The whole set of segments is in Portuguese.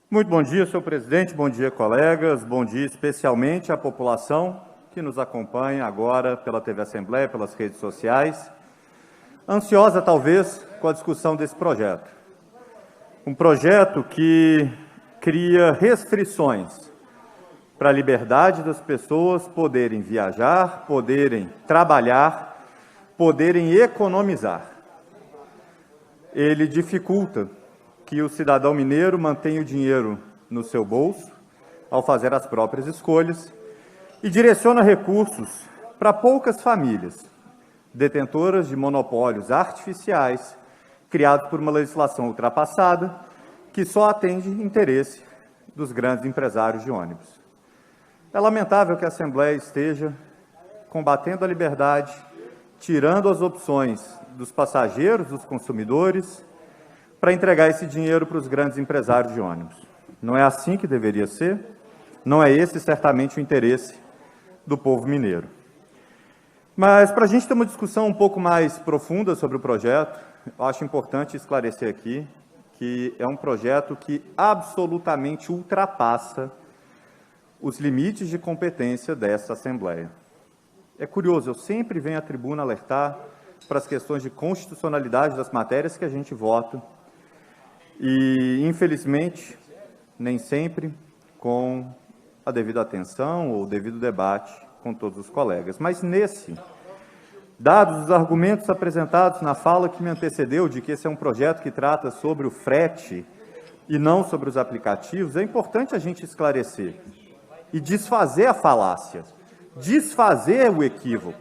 Muito bom dia, senhor presidente, bom dia, colegas, bom dia especialmente à população que nos acompanha agora pela TV Assembleia, pelas redes sociais, ansiosa talvez com a discussão desse projeto. Um projeto que cria restrições para a liberdade das pessoas poderem viajar, poderem trabalhar, poderem economizar. Ele dificulta que o cidadão mineiro mantenha o dinheiro no seu bolso ao fazer as próprias escolhas e direciona recursos para poucas famílias, detentoras de monopólios artificiais criados por uma legislação ultrapassada que só atende interesse dos grandes empresários de ônibus. É lamentável que a Assembleia esteja combatendo a liberdade, tirando as opções dos passageiros, dos consumidores, para entregar esse dinheiro para os grandes empresários de ônibus. Não é assim que deveria ser, não é esse certamente o interesse do povo mineiro. Mas para a gente ter uma discussão um pouco mais profunda sobre o projeto, eu acho importante esclarecer aqui que é um projeto que absolutamente ultrapassa os limites de competência dessa Assembleia. É curioso, eu sempre venho à tribuna alertar para as questões de constitucionalidade das matérias que a gente vota, e, infelizmente, nem sempre com a devida atenção ou o devido debate com todos os colegas. Mas dados os argumentos apresentados na fala que me antecedeu, de que esse é um projeto que trata sobre o frete e não sobre os aplicativos, é importante a gente esclarecer e desfazer a falácia, desfazer o equívoco.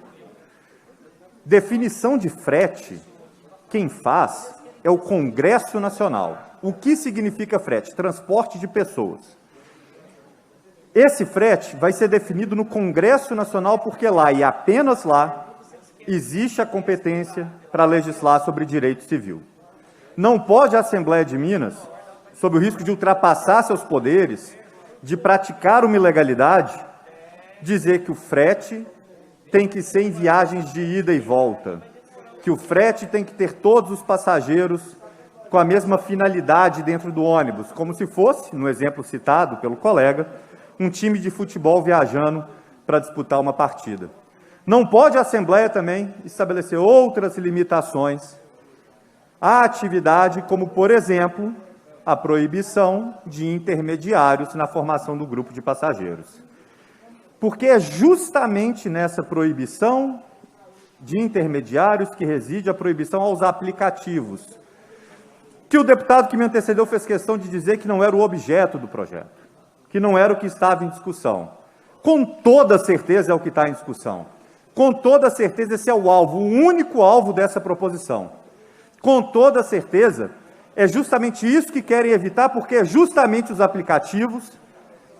Definição de frete, quem faz é o Congresso Nacional. O que significa frete? Transporte de pessoas. Esse frete vai ser definido no Congresso Nacional porque lá, e apenas lá, existe a competência para legislar sobre direito civil. Não pode a Assembleia de Minas, sob o risco de ultrapassar seus poderes, de praticar uma ilegalidade, dizer que o frete tem que ser em viagens de ida e volta, que o frete tem que ter todos os passageiros com a mesma finalidade dentro do ônibus, como se fosse, no exemplo citado pelo colega, um time de futebol viajando para disputar uma partida. Não pode a Assembleia também estabelecer outras limitações à atividade, como, por exemplo, a proibição de intermediários na formação do grupo de passageiros. Porque é justamente nessa proibição de intermediários que reside a proibição aos aplicativos, que o deputado que me antecedeu fez questão de dizer que não era o objeto do projeto, que não era o que estava em discussão. Com toda certeza é o que está em discussão. Com toda certeza esse é o alvo, o único alvo dessa proposição. Com toda certeza é justamente isso que querem evitar, porque é justamente os aplicativos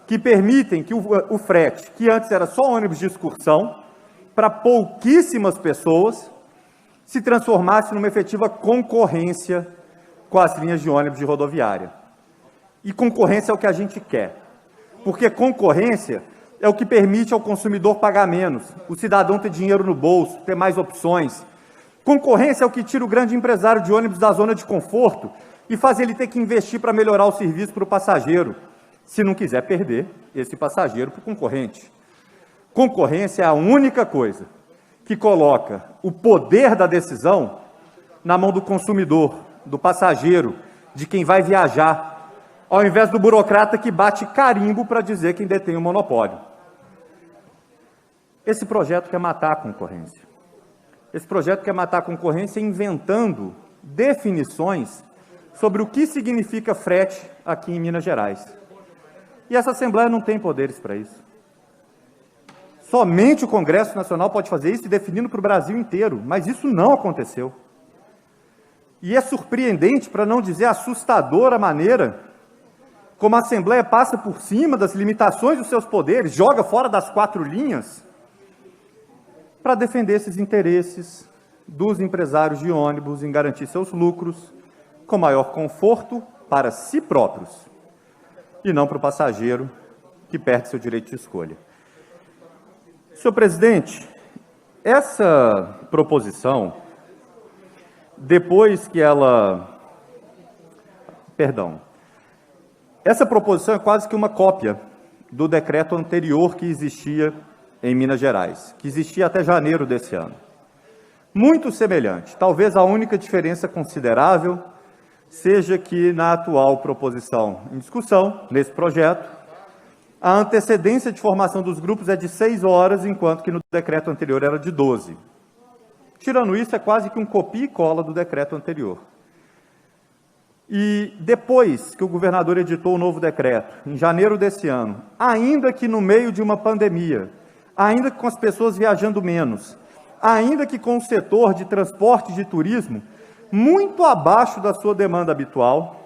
que permitem que o frete, que antes era só ônibus de excursão, para pouquíssimas pessoas, se transformasse numa efetiva concorrência com as linhas de ônibus de rodoviária. E concorrência é o que a gente quer, porque concorrência é o que permite ao consumidor pagar menos, o cidadão ter dinheiro no bolso, ter mais opções. Concorrência é o que tira o grande empresário de ônibus da zona de conforto e faz ele ter que investir para melhorar o serviço para o passageiro, se não quiser perder esse passageiro para o concorrente. Concorrência é a única coisa que coloca o poder da decisão na mão do consumidor, do passageiro, de quem vai viajar, ao invés do burocrata que bate carimbo para dizer quem detém o monopólio. Esse projeto quer matar a concorrência. Esse projeto quer matar a concorrência inventando definições sobre o que significa frete aqui em Minas Gerais. E essa Assembleia não tem poderes para isso. Somente o Congresso Nacional pode fazer isso, definindo para o Brasil inteiro, mas isso não aconteceu. E é surpreendente, para não dizer assustadora, a maneira como a Assembleia passa por cima das limitações dos seus poderes, joga fora das quatro linhas, para defender esses interesses dos empresários de ônibus em garantir seus lucros com maior conforto para si próprios e não para o passageiro que perde seu direito de escolha. Senhor presidente, essa proposição, depois que ela Essa proposição é quase que uma cópia do decreto anterior que existia em Minas Gerais, que existia até janeiro desse ano. Muito semelhante. Talvez a única diferença considerável seja que na atual proposição em discussão, nesse projeto, a antecedência de formação dos grupos é de 6 horas, enquanto que no decreto anterior era de 12. Tirando isso, é quase que um copia e cola do decreto anterior. E depois que o governador editou o novo decreto, em janeiro desse ano, ainda que no meio de uma pandemia, ainda que com as pessoas viajando menos, ainda que com o setor de transporte e de turismo muito abaixo da sua demanda habitual,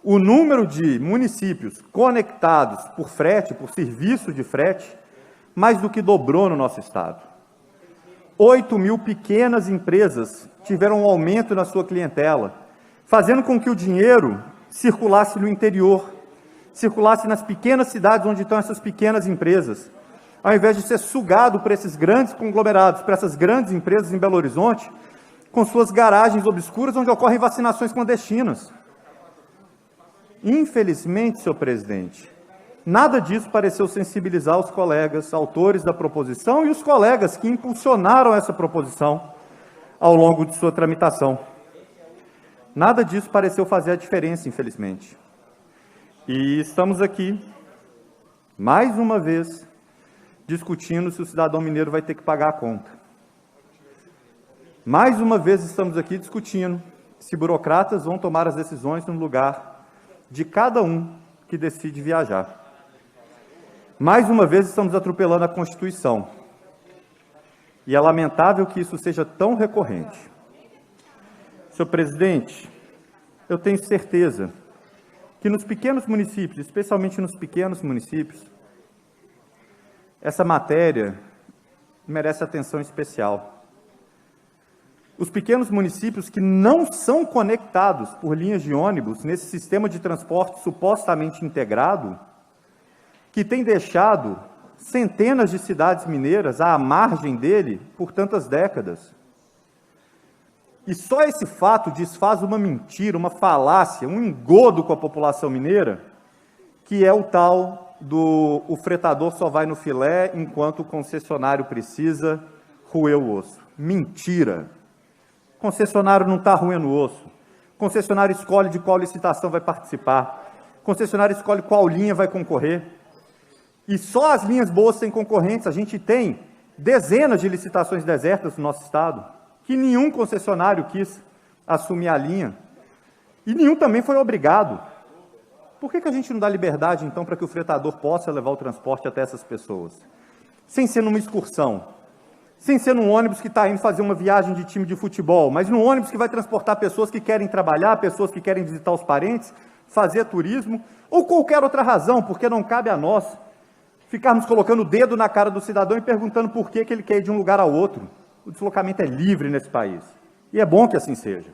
o número de municípios conectados por frete, por serviço de frete, mais do que dobrou no nosso estado. 8 mil pequenas empresas tiveram um aumento na sua clientela, fazendo com que o dinheiro circulasse no interior, circulasse nas pequenas cidades onde estão essas pequenas empresas, ao invés de ser sugado por esses grandes conglomerados, por essas grandes empresas em Belo Horizonte, com suas garagens obscuras onde ocorrem vacinações clandestinas. Infelizmente, senhor presidente, nada disso pareceu sensibilizar os colegas autores da proposição e os colegas que impulsionaram essa proposição ao longo de sua tramitação. Nada disso pareceu fazer a diferença, infelizmente. E estamos aqui, mais uma vez, discutindo se o cidadão mineiro vai ter que pagar a conta. Mais uma vez estamos aqui discutindo se burocratas vão tomar as decisões no lugar de cada um que decide viajar. Mais uma vez estamos atropelando a Constituição. E é lamentável que isso seja tão recorrente. Senhor presidente, eu tenho certeza que nos pequenos municípios, especialmente nos pequenos municípios, essa matéria merece atenção especial. Os pequenos municípios que não são conectados por linhas de ônibus nesse sistema de transporte supostamente integrado, que tem deixado centenas de cidades mineiras à margem dele por tantas décadas. E só esse fato desfaz uma mentira, uma falácia, um engodo com a população mineira, que é o tal do o fretador só vai no filé enquanto o concessionário precisa roer o osso. Mentira! O concessionário não está roendo o osso. O concessionário escolhe de qual licitação vai participar. O concessionário escolhe qual linha vai concorrer. E só as linhas boas têm concorrentes. A gente tem dezenas de licitações desertas no nosso estado, que nenhum concessionário quis assumir a linha, e nenhum também foi obrigado. Por que a gente não dá liberdade, então, para que o fretador possa levar o transporte até essas pessoas? Sem ser numa excursão, sem ser num ônibus que está indo fazer uma viagem de time de futebol, mas num ônibus que vai transportar pessoas que querem trabalhar, pessoas que querem visitar os parentes, fazer turismo, ou qualquer outra razão, porque não cabe a nós ficarmos colocando o dedo na cara do cidadão e perguntando por que ele quer ir de um lugar ao outro. O deslocamento é livre nesse país. E é bom que assim seja.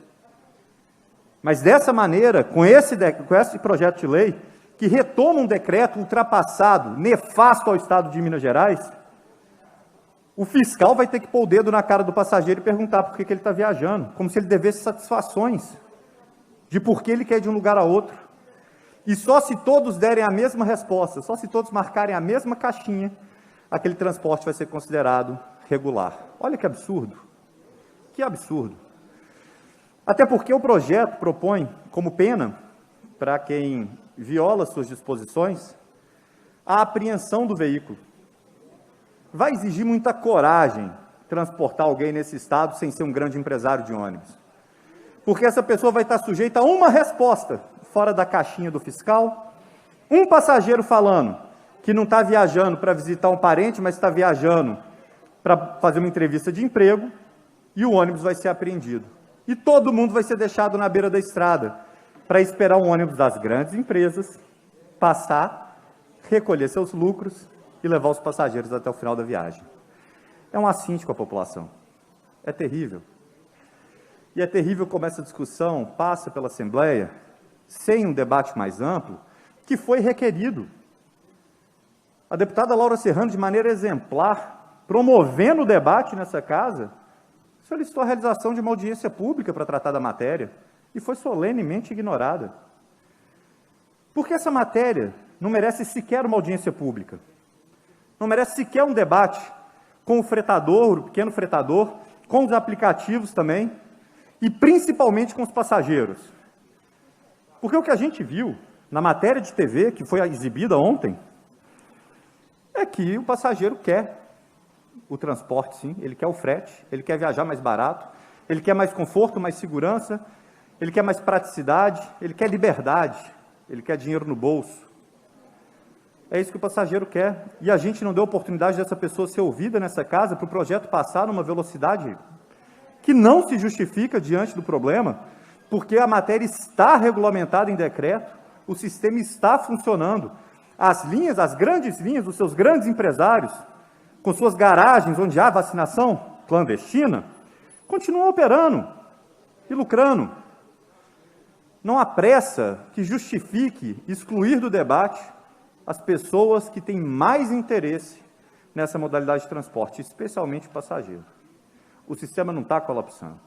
Mas dessa maneira, com esse projeto de lei, que retoma um decreto ultrapassado, nefasto ao Estado de Minas Gerais, o fiscal vai ter que pôr o dedo na cara do passageiro e perguntar por que ele está viajando, como se ele devesse satisfações de por que ele quer ir de um lugar a outro. E só se todos derem a mesma resposta, só se todos marcarem a mesma caixinha, aquele transporte vai ser considerado regular. Olha que absurdo. Que absurdo. Até porque o projeto propõe como pena, para quem viola suas disposições, a apreensão do veículo. Vai exigir muita coragem transportar alguém nesse estado sem ser um grande empresário de ônibus. Porque essa pessoa vai estar sujeita a uma resposta fora da caixinha do fiscal, um passageiro falando que não está viajando para visitar um parente, mas está viajando para fazer uma entrevista de emprego, e o ônibus vai ser apreendido. E todo mundo vai ser deixado na beira da estrada para esperar um ônibus das grandes empresas passar, recolher seus lucros e levar os passageiros até o final da viagem. É um assinte com a população. É terrível. E é terrível como essa discussão passa pela Assembleia sem um debate mais amplo, que foi requerido. A deputada Laura Serrano, de maneira exemplar, promovendo o debate nessa casa, solicitou a realização de uma audiência pública para tratar da matéria e foi solenemente ignorada. Porque essa matéria não merece sequer uma audiência pública, não merece sequer um debate com o fretador, o pequeno fretador, com os aplicativos também, e principalmente com os passageiros. Porque o que a gente viu na matéria de TV, que foi exibida ontem, é que o passageiro quer o transporte, sim, ele quer o frete, ele quer viajar mais barato, ele quer mais conforto, mais segurança, ele quer mais praticidade, ele quer liberdade, ele quer dinheiro no bolso. É isso que o passageiro quer. E a gente não deu oportunidade dessa pessoa ser ouvida nessa casa para o projeto passar numa velocidade que não se justifica diante do problema, porque a matéria está regulamentada em decreto, o sistema está funcionando. As linhas, as grandes linhas dos seus grandes empresários, com suas garagens onde há vacinação clandestina, continuam operando e lucrando. Não há pressa que justifique excluir do debate as pessoas que têm mais interesse nessa modalidade de transporte, especialmente o passageiro. O sistema não está colapsando.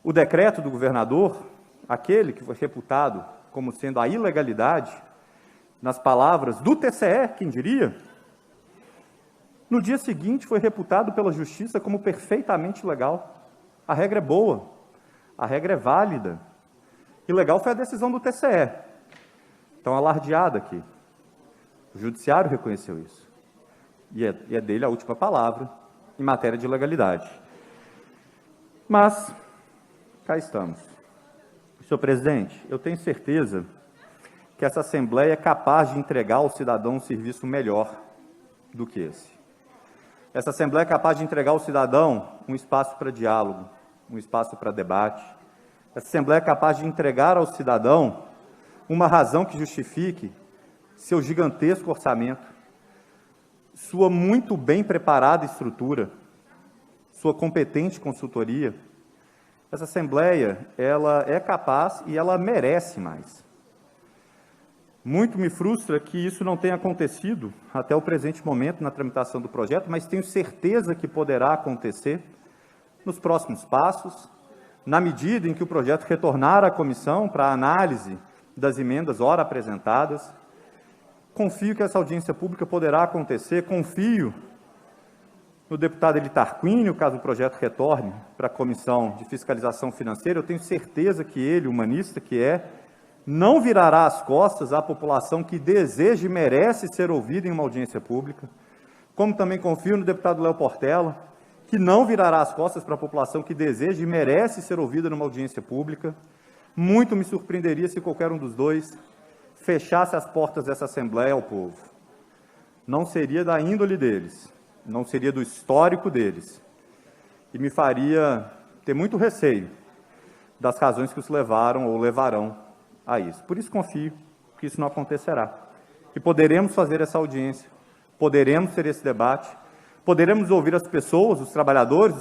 O decreto do governador, aquele que foi reputado como sendo a ilegalidade, nas palavras do TCE, quem diria, no dia seguinte foi reputado pela Justiça como perfeitamente legal. A regra é boa, a regra é válida. Ilegal foi a decisão do TCE, então alardeada aqui. O Judiciário reconheceu isso. E é dele a última palavra em matéria de legalidade. Mas, cá estamos. Senhor presidente, eu tenho certeza que essa Assembleia é capaz de entregar ao cidadão um serviço melhor do que esse. Essa Assembleia é capaz de entregar ao cidadão um espaço para diálogo, um espaço para debate. Essa Assembleia é capaz de entregar ao cidadão uma razão que justifique seu gigantesco orçamento, sua muito bem preparada estrutura, sua competente consultoria. Essa Assembleia, ela é capaz e ela merece mais. Muito me frustra que isso não tenha acontecido até o presente momento na tramitação do projeto, mas tenho certeza que poderá acontecer nos próximos passos, na medida em que o projeto retornar à comissão para a análise das emendas ora apresentadas. Confio que essa audiência pública poderá acontecer, confio no deputado Eli Tarquínio, caso o projeto retorne para a Comissão de Fiscalização Financeira. Eu tenho certeza que ele, humanista que é, não virará as costas à população que deseja e merece ser ouvida em uma audiência pública, como também confio no deputado Léo Portela, que não virará as costas para a população que deseja e merece ser ouvida numa audiência pública. Muito me surpreenderia se qualquer um dos dois fechasse as portas dessa Assembleia ao povo. Não seria da índole deles, não seria do histórico deles, e me faria ter muito receio das razões que os levaram ou levarão a isso. Por isso confio que isso não acontecerá, que poderemos fazer essa audiência, poderemos ter esse debate, poderemos ouvir as pessoas, os trabalhadores,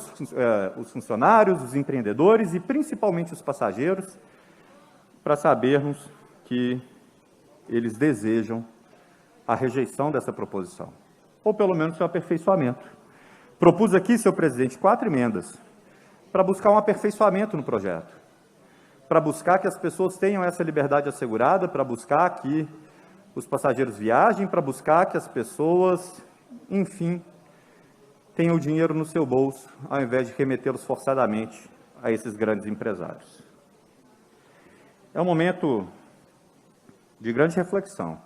os funcionários, os empreendedores e principalmente os passageiros, para sabermos que eles desejam a rejeição dessa proposição, ou pelo menos seu aperfeiçoamento. Propus aqui, senhor presidente, 4 emendas para buscar um aperfeiçoamento no projeto, para buscar que as pessoas tenham essa liberdade assegurada, para buscar que os passageiros viajem, para buscar que as pessoas, enfim, tenham o dinheiro no seu bolso, ao invés de remetê-los forçadamente a esses grandes empresários. É um momento de grande reflexão.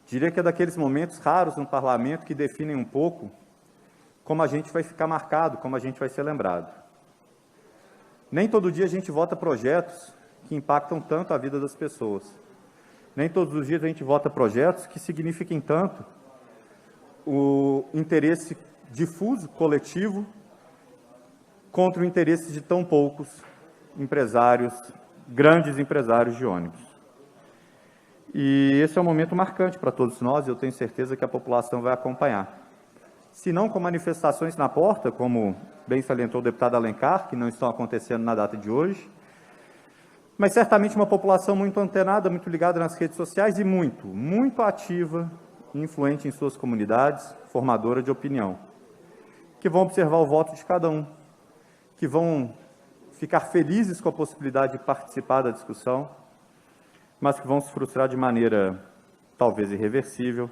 Diria que é daqueles momentos raros no parlamento que definem um pouco como a gente vai ficar marcado, como a gente vai ser lembrado. Nem todo dia a gente vota projetos que impactam tanto a vida das pessoas. Nem todos os dias a gente vota projetos que signifiquem tanto o interesse difuso, coletivo, contra o interesse de tão poucos empresários, grandes empresários de ônibus. E esse é um momento marcante para todos nós, e eu tenho certeza que a população vai acompanhar. Se não com manifestações na porta, como bem salientou o deputado Alencar, que não estão acontecendo na data de hoje, mas certamente uma população muito antenada, muito ligada nas redes sociais e muito ativa e influente em suas comunidades, formadora de opinião, que vão observar o voto de cada um, que vão ficar felizes com a possibilidade de participar da discussão, mas que vão se frustrar de maneira talvez irreversível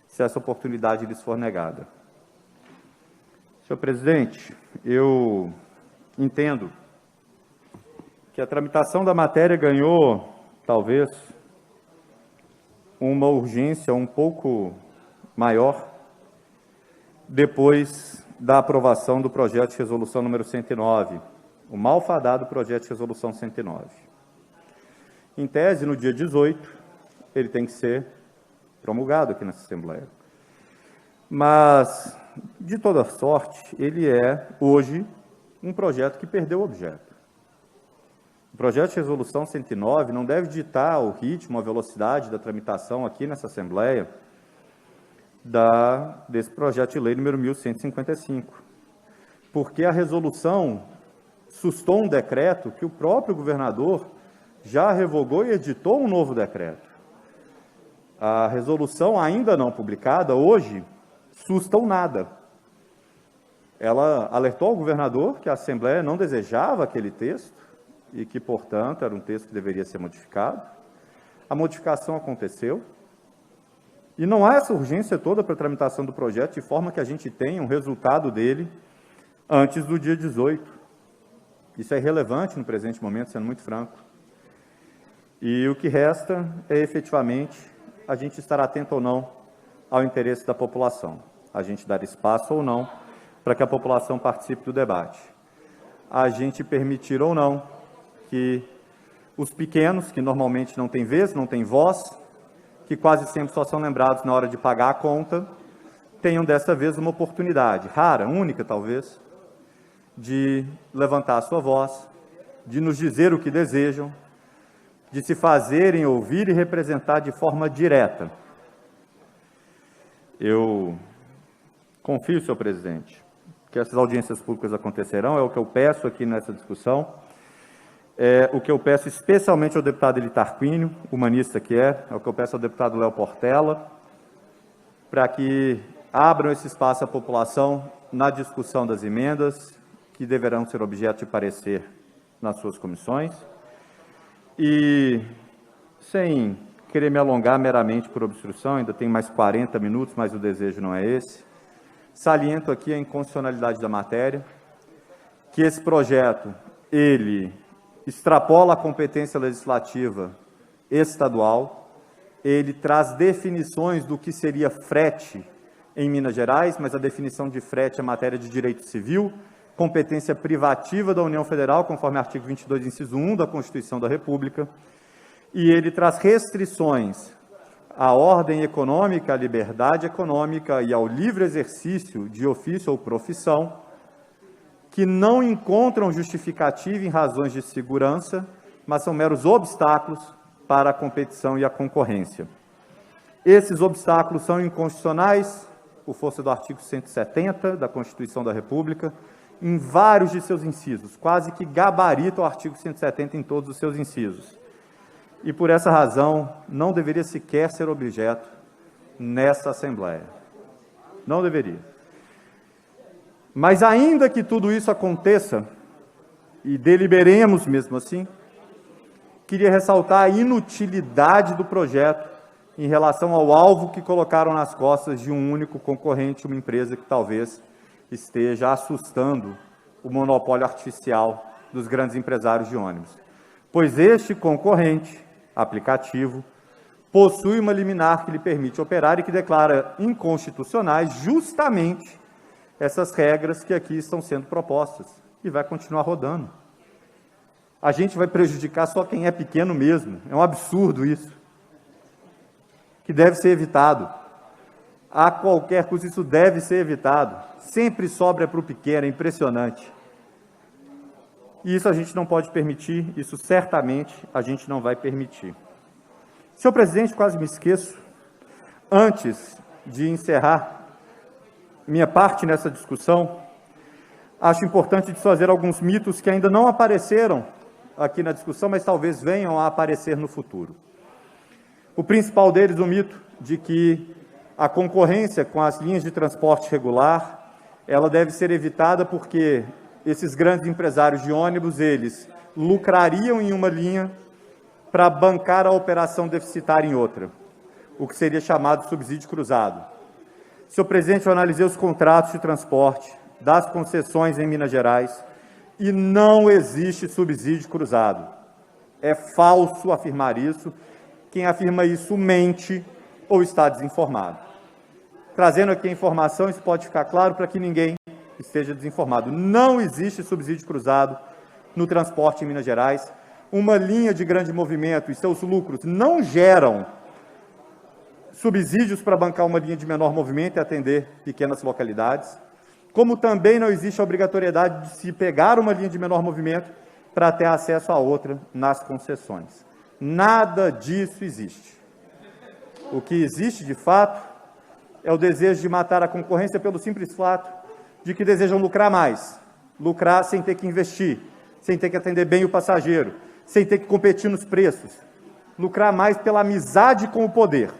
se essa oportunidade lhes for negada. Senhor presidente, eu entendo que a tramitação da matéria ganhou, talvez, uma urgência um pouco maior depois da aprovação do projeto de resolução número 109, o malfadado projeto de resolução 109. Em tese, no dia 18, ele tem que ser promulgado aqui nessa Assembleia. Mas, de toda sorte, ele é, hoje, um projeto que perdeu o objeto. O projeto de resolução 109 não deve ditar o ritmo, a velocidade da tramitação aqui nessa Assembleia desse projeto de lei número 1155, porque a resolução sustou um decreto que o próprio governador já revogou e editou um novo decreto. A resolução ainda não publicada, hoje, susta o nada. Ela alertou ao governador que a Assembleia não desejava aquele texto e que, portanto, era um texto que deveria ser modificado. A modificação aconteceu. E não há essa urgência toda para a tramitação do projeto, de forma que a gente tenha um resultado dele antes do dia 18. Isso é irrelevante no presente momento, sendo muito franco. E o que resta é, efetivamente, a gente estar atento ou não ao interesse da população. A gente dar espaço ou não para que a população participe do debate. A gente permitir ou não que os pequenos, que normalmente não têm vez, não têm voz, que quase sempre só são lembrados na hora de pagar a conta, tenham dessa vez uma oportunidade, rara, única talvez, de levantar a sua voz, de nos dizer o que desejam, de se fazerem ouvir e representar de forma direta. Eu confio, senhor presidente, que essas audiências públicas acontecerão, é o que eu peço aqui nessa discussão, é o que eu peço especialmente ao deputado Eli Tarquínio, humanista que é o que eu peço ao deputado Léo Portela, para que abram esse espaço à população na discussão das emendas, que deverão ser objeto de parecer nas suas comissões. E, sem querer me alongar meramente por obstrução, ainda tem mais 40 minutos, mas o desejo não é esse, saliento aqui a inconstitucionalidade da matéria, que esse projeto, ele extrapola a competência legislativa estadual, ele traz definições do que seria frete em Minas Gerais, mas a definição de frete é matéria de direito civil, competência privativa da União Federal, conforme artigo 22, inciso 1 da Constituição da República, e ele traz restrições à ordem econômica, à liberdade econômica e ao livre exercício de ofício ou profissão, que não encontram justificativa em razões de segurança, mas são meros obstáculos para a competição e a concorrência. Esses obstáculos são inconstitucionais, por força do artigo 170 da Constituição da República, em vários de seus incisos, quase que gabarita o artigo 170 em todos os seus incisos. E, por essa razão, não deveria sequer ser objeto nesta Assembleia. Não deveria. Mas, ainda que tudo isso aconteça, e deliberemos mesmo assim, queria ressaltar a inutilidade do projeto em relação ao alvo que colocaram nas costas de um único concorrente, uma empresa que talvez esteja assustando o monopólio artificial dos grandes empresários de ônibus. Pois este concorrente, aplicativo, possui uma liminar que lhe permite operar e que declara inconstitucionais justamente essas regras que aqui estão sendo propostas, e vai continuar rodando. A gente vai prejudicar só quem é pequeno mesmo, é um absurdo isso, que deve ser evitado. A qualquer custo isso deve ser evitado, sempre sobra para o pequeno, é impressionante. E isso a gente não pode permitir, isso certamente a gente não vai permitir. Senhor presidente, quase me esqueço, antes de encerrar minha parte nessa discussão, acho importante desfazer alguns mitos que ainda não apareceram aqui na discussão, mas talvez venham a aparecer no futuro. O principal deles, o mito de que a concorrência com as linhas de transporte regular, ela deve ser evitada porque esses grandes empresários de ônibus, eles lucrariam em uma linha para bancar a operação deficitária em outra, o que seria chamado subsídio cruzado. Senhor presidente, eu analisei os contratos de transporte das concessões em Minas Gerais e não existe subsídio cruzado. É falso afirmar isso. Quem afirma isso mente ou está desinformado. Trazendo aqui a informação, isso pode ficar claro para que ninguém esteja desinformado. Não existe subsídio cruzado no transporte em Minas Gerais. Uma linha de grande movimento e seus lucros não geram subsídios para bancar uma linha de menor movimento e atender pequenas localidades, como também não existe a obrigatoriedade de se pegar uma linha de menor movimento para ter acesso a outra nas concessões. Nada disso existe. O que existe, de fato, é o desejo de matar a concorrência pelo simples fato de que desejam lucrar mais, lucrar sem ter que investir, sem ter que atender bem o passageiro, sem ter que competir nos preços, lucrar mais pela amizade com o poder,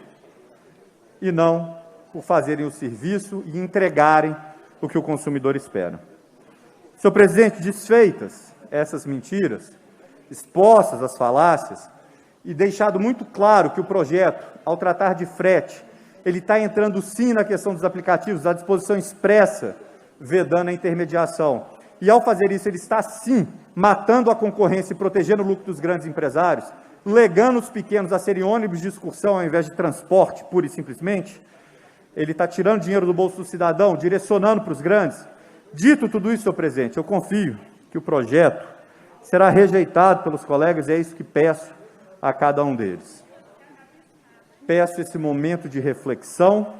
e não por fazerem o serviço e entregarem o que o consumidor espera. Senhor presidente, desfeitas essas mentiras, expostas as falácias, e deixado muito claro que o projeto, ao tratar de frete, ele está entrando sim na questão dos aplicativos, à disposição expressa, vedando a intermediação. E ao fazer isso, ele está sim matando a concorrência e protegendo o lucro dos grandes empresários, legando os pequenos a serem ônibus de excursão ao invés de transporte, pura e simplesmente. Ele está tirando dinheiro do bolso do cidadão, direcionando para os grandes. Dito tudo isso, senhor presidente, eu confio que o projeto será rejeitado pelos colegas e é isso que peço a cada um deles. Peço esse momento de reflexão,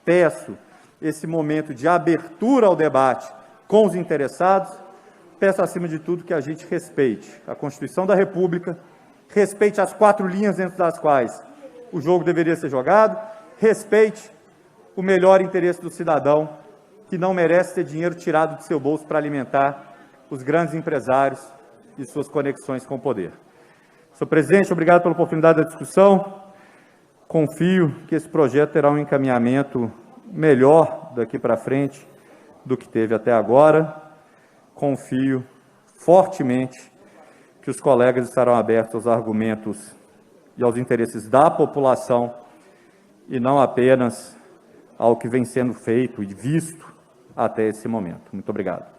peço esse momento de abertura ao debate com os interessados, peço, acima de tudo, que a gente respeite a Constituição da República, respeite as 4 linhas dentro das quais o jogo deveria ser jogado, respeite o melhor interesse do cidadão, que não merece ter dinheiro tirado do seu bolso para alimentar os grandes empresários e suas conexões com o poder. Senhor presidente, obrigado pela oportunidade da discussão. Confio que esse projeto terá um encaminhamento melhor daqui para frente do que teve até agora. Confio fortemente que os colegas estarão abertos aos argumentos e aos interesses da população e não apenas ao que vem sendo feito e visto até esse momento. Muito obrigado.